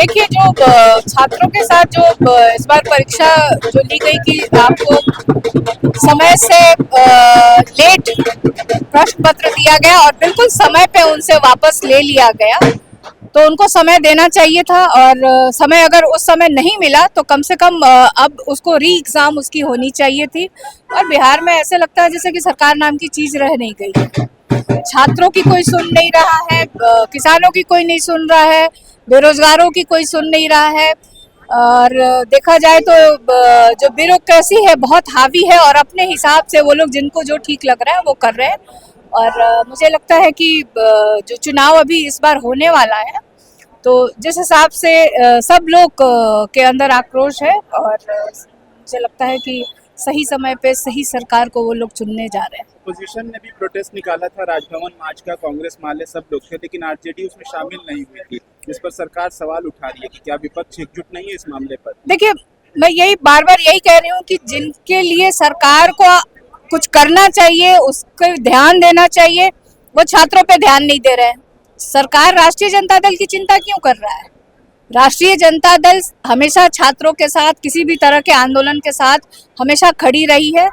देखिए जो छात्रों के साथ जो इस बार परीक्षा जो ली गई कि आपको समय से लेट प्रश्न पत्र दिया गया और बिल्कुल समय पे उनसे वापस ले लिया गया, तो उनको समय देना चाहिए था। और समय अगर उस समय नहीं मिला तो कम से कम अब उसको री एग्जाम उसकी होनी चाहिए थी। और बिहार में ऐसे लगता है जैसे कि सरकार नाम की चीज रह नहीं गई है। छात्रों की कोई सुन नहीं रहा है, किसानों की कोई नहीं सुन रहा है, बेरोजगारों की कोई सुन नहीं रहा है। और देखा जाए तो जो ब्यूरोक्रेसी है बहुत हावी है और अपने हिसाब से वो लोग जिनको जो ठीक लग रहा है वो कर रहे हैं। और मुझे लगता है कि जो चुनाव अभी इस बार होने वाला है, तो जिस हिसाब से सब लोग के अंदर आक्रोश है और मुझे लगता है कि सही समय पे सही सरकार को वो लोग चुनने जा रहे हैं। अपोजिशन ने भी प्रोटेस्ट निकाला था, राजभवन मार्च का, कांग्रेस माले सब लोग थे, लेकिन आरजेडी उसमें शामिल नहीं हुई थी, जिस पर सरकार सवाल उठा रही है कि क्या विपक्ष एकजुट नहीं है इस मामले पर। देखिए, मैं यही बार बार यही कह रही हूँ कि जिनके लिए सरकार को कुछ करना चाहिए, उसको ध्यान देना चाहिए, वो छात्रों पे ध्यान नहीं दे रहे हैं। सरकार राष्ट्रीय जनता दल की चिंता क्यों कर रहा है? राष्ट्रीय जनता दल हमेशा छात्रों के साथ, किसी भी तरह के आंदोलन के साथ हमेशा खड़ी रही है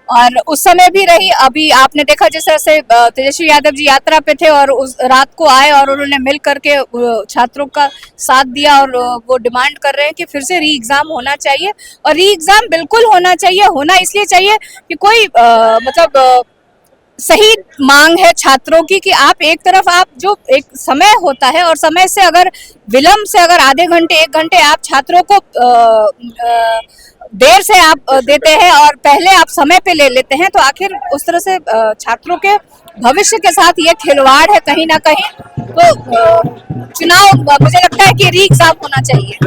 और उस समय भी रही। अभी आपने देखा जिस तरह से तेजस्वी यादव जी यात्रा पे थे और उस रात को आए और उन्होंने मिल करके छात्रों का साथ दिया और वो डिमांड कर रहे हैं कि फिर से री एग्जाम होना चाहिए। और री एग्जाम बिल्कुल होना चाहिए, होना इसलिए चाहिए कि कोई सही मांग है छात्रों की कि आप एक तरफ आप जो एक समय होता है और समय से अगर विलंब से अगर आधे घंटे 1 घंटे आप छात्रों को देर से आप देते हैं और पहले आप समय पे ले लेते हैं, तो आखिर उस तरह से छात्रों के भविष्य के साथ ये खिलवाड़ है कहीं ना कहीं। तो चुनाव मुझे लगता है कि री एग्जाम होना चाहिए।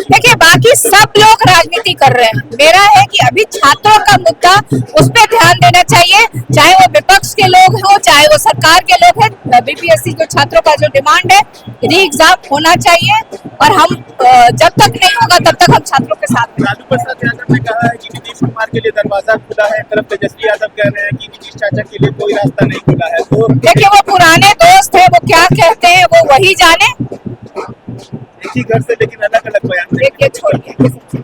देखिए, बाकी सब लोग राजनीति कर रहे हैं, मेरा है कि अभी छात्रों का मुद्दा, उस पर ध्यान देना चाहिए, चाहे वो विपक्ष के लोग हो चाहे वो सरकार के लोग हैं। बीपीएससी जो छात्रों का जो डिमांड है, री एग्जाम होना चाहिए और हम जब तक नहीं होगा तब तक हम छात्रों के साथ हैं। लालू प्रसाद यादव ने कहा है कि नीतीश कुमार के लिए दरवाजा खुला है, तरफ तेजस्वी यादव कह रहे हैं कि नीतीश चाचा के लिए कोई रास्ता नहीं खुला है। तो देखिए, वो पुराने दोस्त है, वो क्या कहते हैं वो वही जाने। एक ही घर से लेकिन अलग अलग बयान। देखिए, छोड़िए।